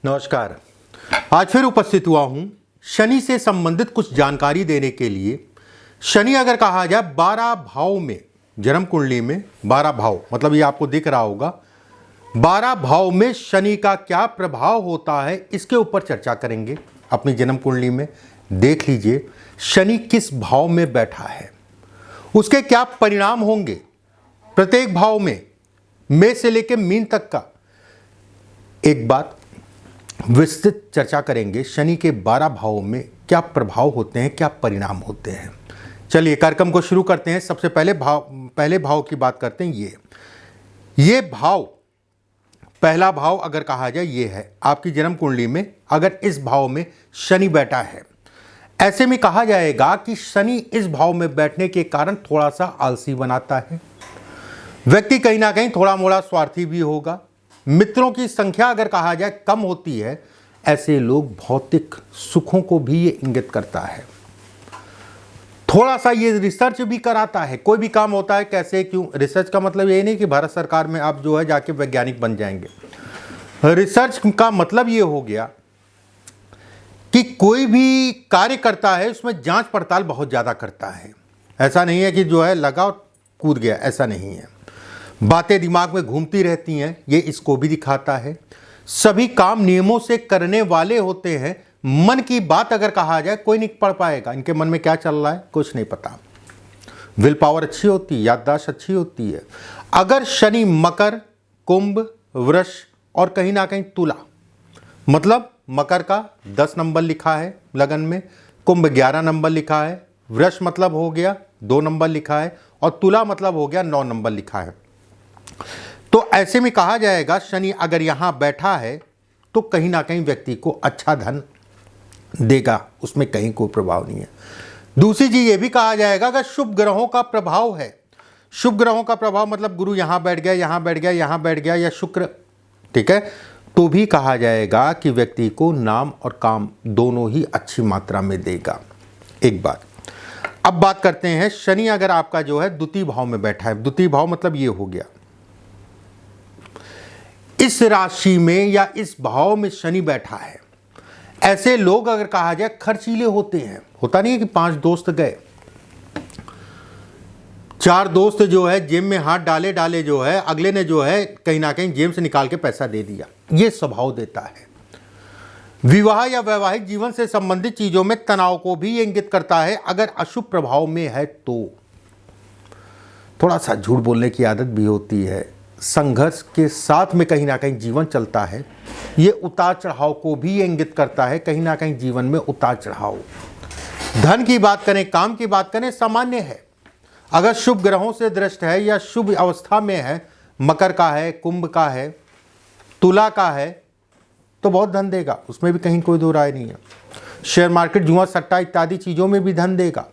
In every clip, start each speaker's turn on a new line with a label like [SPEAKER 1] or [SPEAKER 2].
[SPEAKER 1] नमस्कार। आज फिर उपस्थित हुआ हूं शनि से संबंधित कुछ जानकारी देने के लिए। शनि अगर कहा जाए 12 भाव में, जन्म कुंडली में 12 भाव, मतलब ये आपको दिख रहा होगा 12 भाव में शनि का क्या प्रभाव होता है, इसके ऊपर चर्चा करेंगे। अपनी जन्म कुंडली में देख लीजिए शनि किस भाव में बैठा है, उसके क्या परिणाम होंगे। प्रत्येक भाव में मेष से लेकर मीन तक का एक बात विस्तृत चर्चा करेंगे। शनि के 12 भावों में क्या प्रभाव होते हैं, क्या परिणाम होते हैं। चलिए कार्यक्रम को शुरू करते हैं। सबसे पहले भाव की बात करते हैं। ये भाव, पहला भाव अगर कहा जाए ये है आपकी जन्म कुंडली में। अगर इस भाव में शनि बैठा है, ऐसे में कहा जाएगा कि शनि इस भाव में बैठने के कारण थोड़ा सा आलसी बनाता है। व्यक्ति कहीं ना कहीं थोड़ा मोड़ा स्वार्थी भी होगा। मित्रों की संख्या अगर कहा जाए कम होती है। ऐसे लोग भौतिक सुखों को भी ये इंगित करता है। थोड़ा सा ये रिसर्च भी कराता है। कोई भी काम होता है कैसे क्यों। रिसर्च का मतलब ये नहीं कि भारत सरकार में आप जो है जाके वैज्ञानिक बन जाएंगे। रिसर्च का मतलब ये हो गया कि कोई भी कार्य करता है उसमें जांच पड़ताल बहुत ज़्यादा करता है। ऐसा नहीं है कि जो है लगा और कूद गया, ऐसा नहीं है। बातें दिमाग में घूमती रहती हैं, ये इसको भी दिखाता है। सभी काम नियमों से करने वाले होते हैं। मन की बात अगर कहा जाए कोई नहीं पढ़ पाएगा। इनके मन में क्या चल रहा है कुछ नहीं पता। विल पावर अच्छी होती है, याददाश्त अच्छी होती है। अगर शनि मकर, कुंभ, वृष और कहीं ना कहीं तुला, मतलब मकर का 10 नंबर लिखा है लगन में, कुंभ 11 नंबर लिखा है, वृष मतलब हो गया 2 नंबर लिखा है और तुला मतलब हो गया 9 नंबर लिखा है। तो ऐसे में कहा जाएगा शनि अगर यहां बैठा है तो कहीं ना कहीं व्यक्ति को अच्छा धन देगा, उसमें कहीं कोई प्रभाव नहीं है। दूसरी चीज ये भी कहा जाएगा अगर शुभ ग्रहों का प्रभाव है। शुभ ग्रहों का प्रभाव मतलब गुरु यहां बैठ गया, यहां बैठ गया, यहां बैठ गया, या शुक्र, ठीक है, तो भी कहा जाएगा कि व्यक्ति को नाम और काम दोनों ही अच्छी मात्रा में देगा। एक बात। अब बात करते हैं शनि अगर आपका जो है द्वितीय भाव में बैठा है। द्वितीय भाव मतलब ये हो गया इस राशि में या इस भाव में शनि बैठा है। ऐसे लोग अगर कहा जाए खर्चीले होते हैं। होता नहीं है कि 5 दोस्त गए, 4 दोस्त जो है जेब में हाथ डाले डाले जो है अगले ने जो है कहीं ना कहीं जेब से निकाल के पैसा दे दिया। ये स्वभाव देता है। विवाह या वैवाहिक जीवन से संबंधित चीजों में तनाव को भी इंगित करता है। अगर अशुभ प्रभाव में है तो थोड़ा सा झूठ बोलने की आदत भी होती है। संघर्ष के साथ में कहीं ना कहीं जीवन चलता है। ये उतार चढ़ाव को भी इंगित करता है। कहीं ना कहीं जीवन में उतार चढ़ाव। धन की बात करें, काम की बात करें, सामान्य है। अगर शुभ ग्रहों से दृष्ट है या शुभ अवस्था में है, मकर का है, कुंभ का है, तुला का है, तो बहुत धन देगा, उसमें भी कहीं कोई दो राय नहीं है। शेयर मार्केट, जुआ सट्टा इत्यादि चीज़ों में भी धन देगा।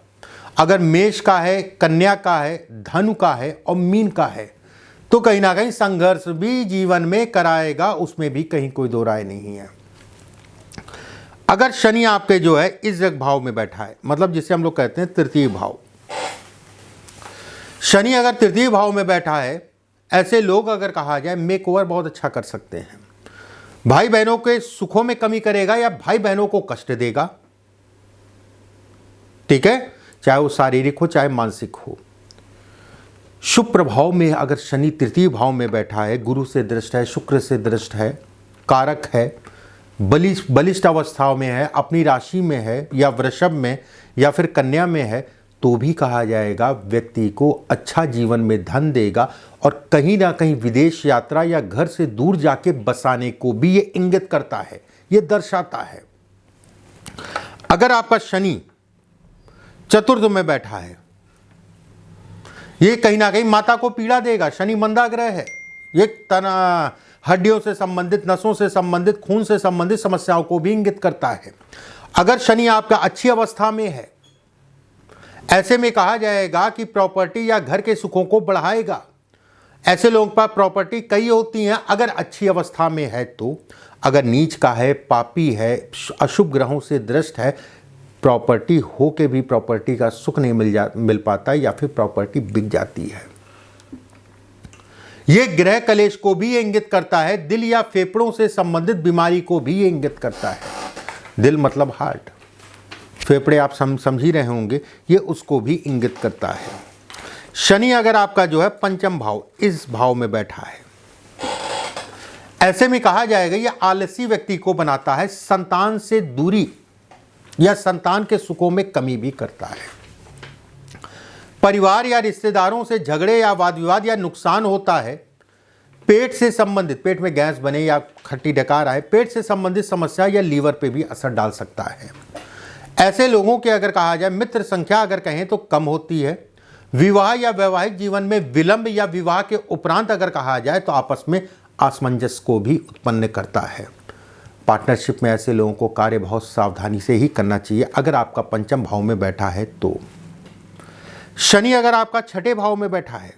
[SPEAKER 1] अगर मेष का है, कन्या का है, धनु का है और मीन का है तो कहीं ना कहीं संघर्ष भी जीवन में कराएगा, उसमें भी कहीं कोई दो राय नहीं है। अगर शनि आपके जो है इस भाव में बैठा है, मतलब जिसे हम लोग कहते हैं तृतीय भाव, शनि अगर तृतीय भाव में बैठा है, ऐसे लोग अगर कहा जाए मेक ओवर बहुत अच्छा कर सकते हैं। भाई बहनों के सुखों में कमी करेगा या भाई बहनों को कष्ट देगा, ठीक है, चाहे वो शारीरिक हो चाहे मानसिक हो। शुभ प्रभाव में अगर शनि तृतीय भाव में बैठा है, गुरु से दृष्ट है, शुक्र से दृष्ट है, कारक है, बलिष्ठ अवस्थाओं में है, अपनी राशि में है या वृषभ में या फिर कन्या में है, तो भी कहा जाएगा व्यक्ति को अच्छा जीवन में धन देगा और कहीं ना कहीं विदेश यात्रा या घर से दूर जाके बसाने को भी ये इंगित करता है, ये दर्शाता है। अगर आपका शनि चतुर्थ में बैठा है, ये कहीं ना कहीं माता को पीड़ा देगा। शनि मंदा ग्रह है। ये हड्डियों से संबंधित, नसों से संबंधित, खून से संबंधित समस्याओं को भी इंगित करता है। अगर शनि आपका अच्छी अवस्था में है, ऐसे में कहा जाएगा कि प्रॉपर्टी या घर के सुखों को बढ़ाएगा। ऐसे लोगों पर प्रॉपर्टी कई होती हैं अगर अच्छी अवस्था में है तो। अगर नीच का है, पापी है, अशुभ ग्रहों से दृष्ट है, प्रॉपर्टी हो के भी प्रॉपर्टी का सुख नहीं मिल पाता या फिर प्रॉपर्टी बिक जाती है। ये ग्रह कलेश को भी इंगित करता है, दिल या फेफड़ों से संबंधित बीमारी को भी इंगित करता है। दिल मतलब हार्ट, फेफड़े आप समझ ही रहे होंगे, ये उसको भी इंगित करता है। शनि अगर आपका जो है पंचम भाव, इस भाव में बैठा है, ऐसे में कहा जाएगा ये आलसी व्यक्ति को बनाता है, संतान से दूरी या संतान के सुखों में कमी भी करता है। परिवार या रिश्तेदारों से झगड़े या वाद विवाद या नुकसान होता है। पेट से संबंधित, पेट में गैस बने या खट्टी डकार आए, पेट से संबंधित समस्या या लीवर पे भी असर डाल सकता है। ऐसे लोगों के अगर कहा जाए मित्र संख्या अगर कहें तो कम होती है। विवाह या वैवाहिक जीवन में विलंब या विवाह के उपरांत अगर कहा जाए तो आपस में असमंजस को भी उत्पन्न करता है। पार्टनरशिप में ऐसे लोगों को कार्य बहुत सावधानी से ही करना चाहिए अगर आपका पंचम भाव में बैठा है तो। शनि अगर आपका छठे भाव में बैठा है,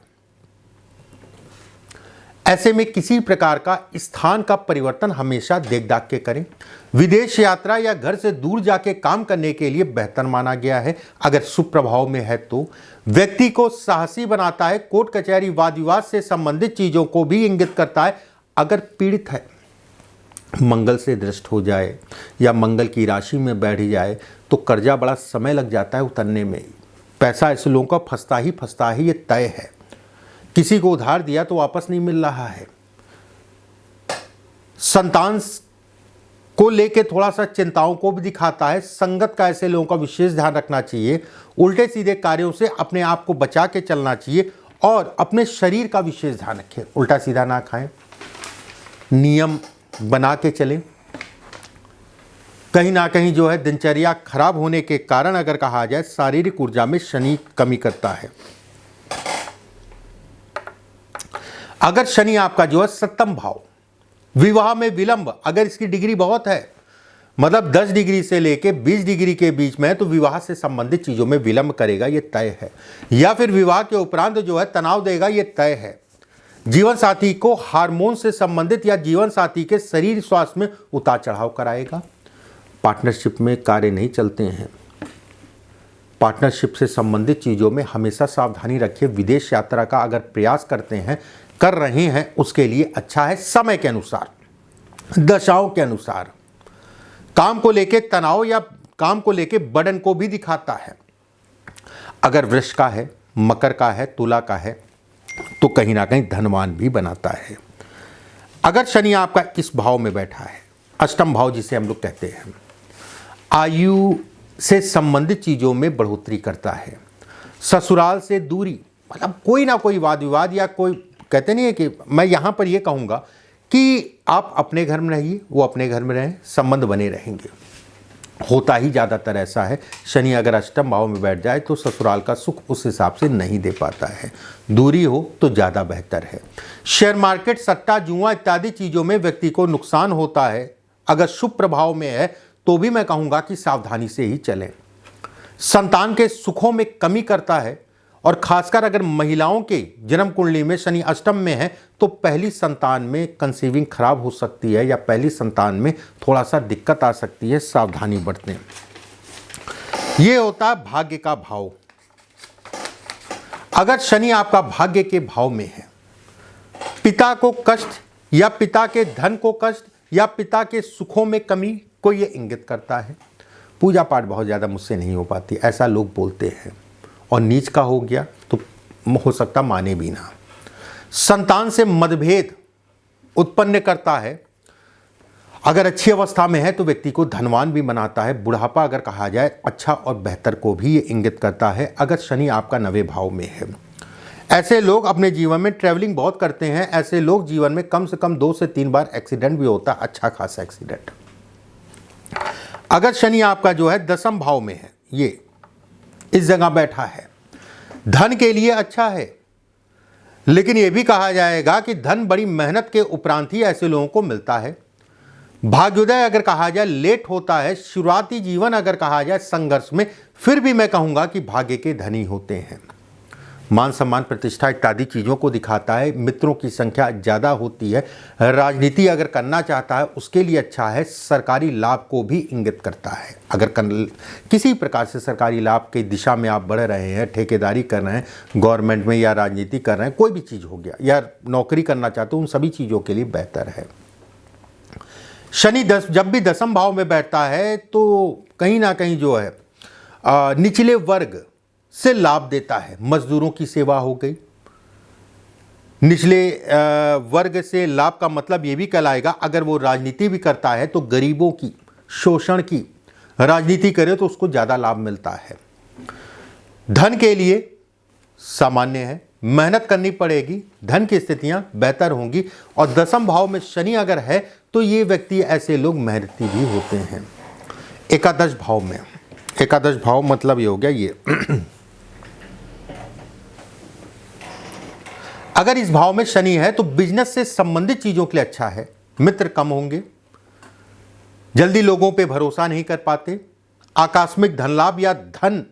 [SPEAKER 1] ऐसे में किसी प्रकार का स्थान का परिवर्तन हमेशा देख दाख के करें। विदेश यात्रा या घर से दूर जाके काम करने के लिए बेहतर माना गया है। अगर शुभ प्रभाव में है तो व्यक्ति को साहसी बनाता है। कोर्ट कचहरी वाद विवाद से संबंधित चीजों को भी इंगित करता है। अगर पीड़ित है, मंगल से दृष्ट हो जाए या मंगल की राशि में बैठ जाए तो कर्जा बड़ा समय लग जाता है उतरने में। पैसा ऐसे लोगों का फंसता ही ये तय है। किसी को उधार दिया तो वापस नहीं मिल रहा है। संतान को लेके थोड़ा सा चिंताओं को भी दिखाता है। संगत का ऐसे लोगों का विशेष ध्यान रखना चाहिए। उल्टे सीधे कार्यों से अपने आप को बचा के चलना चाहिए और अपने शरीर का विशेष ध्यान रखें। उल्टा सीधा ना खाएं, नियम बना के चलें। कहीं ना कहीं जो है दिनचर्या खराब होने के कारण अगर कहा जाए शारीरिक ऊर्जा में शनि कमी करता है। अगर शनि आपका जो है सप्तम भाव, विवाह में विलंब, अगर इसकी डिग्री बहुत है, मतलब 10 डिग्री से लेके 20 डिग्री के बीच में है तो विवाह से संबंधित चीजों में विलंब करेगा, ये तय है। या फिर विवाह के उपरांत जो है तनाव देगा, ये तय है। जीवन साथी को हार्मोन से संबंधित या जीवन साथी के शरीर स्वास्थ्य में उतार चढ़ाव कराएगा। पार्टनरशिप में कार्य नहीं चलते हैं, पार्टनरशिप से संबंधित चीजों में हमेशा सावधानी रखिए। विदेश यात्रा का अगर प्रयास कर रहे हैं उसके लिए अच्छा है। समय के अनुसार, दशाओं के अनुसार काम को लेके तनाव या काम को लेके बर्डन को भी दिखाता है। अगर वृष का है, मकर का है, तुला का है तो कहीं ना कहीं धनवान भी बनाता है। अगर शनि आपका इस भाव में बैठा है, अष्टम भाव जिसे हम लोग कहते हैं, आयु से संबंधित चीजों में बढ़ोतरी करता है। ससुराल से दूरी, मतलब कोई ना कोई वाद विवाद या कोई, कहते नहीं है कि मैं यहां पर यह कहूंगा कि आप अपने घर में रहिए, वो अपने घर में रहें, संबंध बने रहेंगे। होता ही ज़्यादातर ऐसा है। शनि अगर अष्टम भाव में बैठ जाए तो ससुराल का सुख उस हिसाब से नहीं दे पाता है। दूरी हो तो ज़्यादा बेहतर है। शेयर मार्केट, सट्टा, जुआ इत्यादि चीज़ों में व्यक्ति को नुकसान होता है। अगर शुभ प्रभाव में है तो भी मैं कहूँगा कि सावधानी से ही चलें। संतान के सुखों में कमी करता है और खासकर अगर महिलाओं के जन्म कुंडली में शनि अष्टम में है तो पहली संतान में कंसीविंग खराब हो सकती है या पहली संतान में थोड़ा सा दिक्कत आ सकती है, सावधानी बरतें। यह होता है भाग्य का भाव। अगर शनि आपका भाग्य के भाव में है, पिता को कष्ट या पिता के धन को कष्ट या पिता के सुखों में कमी को यह इंगित करता है। पूजा पाठ बहुत ज़्यादा मुझसे नहीं हो पाती, ऐसा लोग बोलते हैं, और नीच का हो गया तो हो सकता माने भी ना। संतान से मतभेद उत्पन्न करता है। अगर अच्छी अवस्था में है तो व्यक्ति को धनवान भी बनाता है। बुढ़ापा अगर कहा जाए अच्छा और बेहतर को भी ये इंगित करता है अगर शनि आपका 9वें भाव में है। ऐसे लोग अपने जीवन में ट्रैवलिंग बहुत करते हैं। ऐसे लोग जीवन में कम से कम 2 से 3 बार एक्सीडेंट भी होता है, अच्छा खासा एक्सीडेंट। अगर शनि आपका जो है 10वें भाव में है, ये इस जगह बैठा है, धन के लिए अच्छा है, लेकिन यह भी कहा जाएगा कि धन बड़ी मेहनत के उपरांत ही ऐसे लोगों को मिलता है। भाग्योदय अगर कहा जाए लेट होता है। शुरुआती जीवन अगर कहा जाए संघर्ष में, फिर भी मैं कहूंगा कि भाग्य के धनी होते हैं। मान सम्मान प्रतिष्ठा इत्यादि चीज़ों को दिखाता है। मित्रों की संख्या ज़्यादा होती है। राजनीति अगर करना चाहता है उसके लिए अच्छा है। सरकारी लाभ को भी इंगित करता है। अगर किसी प्रकार से सरकारी लाभ की दिशा में आप बढ़ रहे हैं, ठेकेदारी कर रहे हैं गवर्नमेंट में या राजनीति कर रहे हैं, कोई भी चीज़ हो गया, या नौकरी करना चाहते हो, उन सभी चीज़ों के लिए बेहतर है। शनि जब भी दसम भाव में बैठता है तो कहीं ना कहीं जो है निचले वर्ग से लाभ देता है। मजदूरों की सेवा हो गई। निचले वर्ग से लाभ का मतलब ये भी कहलाएगा, अगर वो राजनीति भी करता है तो गरीबों की, शोषण की राजनीति करे तो उसको ज़्यादा लाभ मिलता है। धन के लिए सामान्य है, मेहनत करनी पड़ेगी, धन की स्थितियां बेहतर होंगी। और दसम भाव में शनि अगर है तो ये व्यक्ति, ऐसे लोग मेहनती भी होते हैं। एकादश भाव में, एकादश भाव मतलब ये हो गया ये अगर इस भाव में शनि है तो बिजनेस से संबंधित चीजों के लिए अच्छा है। मित्र कम होंगे, जल्दी लोगों पे भरोसा नहीं कर पाते, आकस्मिक धन लाभ या धन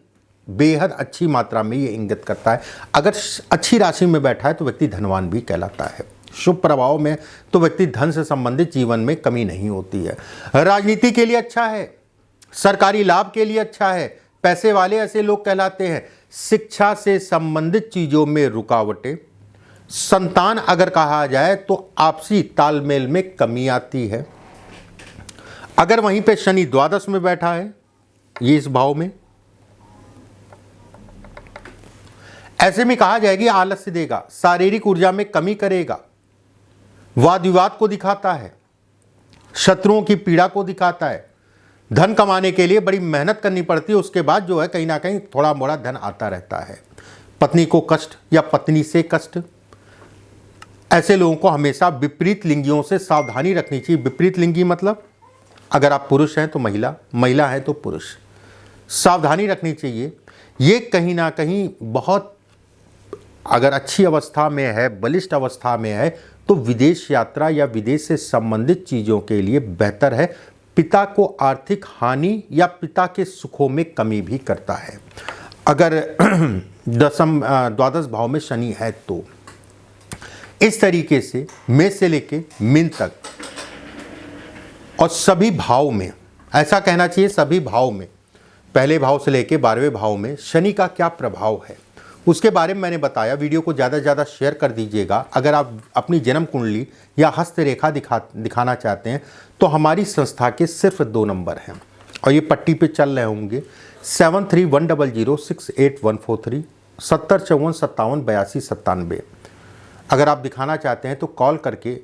[SPEAKER 1] बेहद अच्छी मात्रा में ये इंगित करता है। अगर अच्छी राशि में बैठा है तो व्यक्ति धनवान भी कहलाता है। शुभ प्रभाव में तो व्यक्ति धन से संबंधित जीवन में कमी नहीं होती है। राजनीति के लिए अच्छा है, सरकारी लाभ के लिए अच्छा है, पैसे वाले ऐसे लोग कहलाते हैं। शिक्षा से संबंधित चीजों में रुकावटें, संतान अगर कहा जाए तो आपसी तालमेल में कमी आती है। अगर वहीं पे शनि द्वादश में बैठा है, ये इस भाव में, ऐसे में कहा जाएगी आलस्य देगा, शारीरिक ऊर्जा में कमी करेगा, वाद विवाद को दिखाता है, शत्रुओं की पीड़ा को दिखाता है। धन कमाने के लिए बड़ी मेहनत करनी पड़ती है, उसके बाद जो है कहीं ना कहीं थोड़ा मोड़ा धन आता रहता है। पत्नी को कष्ट या पत्नी से कष्ट, ऐसे लोगों को हमेशा विपरीत लिंगियों से सावधानी रखनी चाहिए। विपरीत लिंगी मतलब अगर आप पुरुष हैं तो महिला, महिला है तो पुरुष, सावधानी रखनी चाहिए। ये कहीं ना कहीं बहुत, अगर अच्छी अवस्था में है, बलिष्ठ अवस्था में है तो विदेश यात्रा या विदेश से संबंधित चीज़ों के लिए बेहतर है। पिता को आर्थिक हानि या पिता के सुखों में कमी भी करता है अगर द्वादश भाव में शनि है तो। इस तरीके से मेष से लेके मीन तक और सभी भाव में, ऐसा कहना चाहिए सभी भाव में, पहले भाव से लेके 12वें भाव में शनि का क्या प्रभाव है उसके बारे में मैंने बताया। वीडियो को ज़्यादा से ज़्यादा शेयर कर दीजिएगा। अगर आप अपनी जन्म कुंडली या हस्तरेखा दिखाना चाहते हैं तो हमारी संस्था के सिर्फ 2 नंबर हैं और ये पट्टी पे चल रहे होंगे। 7310068143, 7054578297। अगर आप दिखाना चाहते हैं तो कॉल करके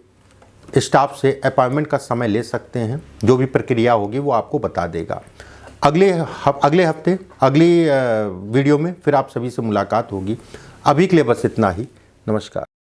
[SPEAKER 1] स्टाफ से अपॉइंटमेंट का समय ले सकते हैं। जो भी प्रक्रिया होगी वो आपको बता देगा। अगले हफ्ते अगली वीडियो में फिर आप सभी से मुलाकात होगी। अभी के लिए बस इतना ही। नमस्कार।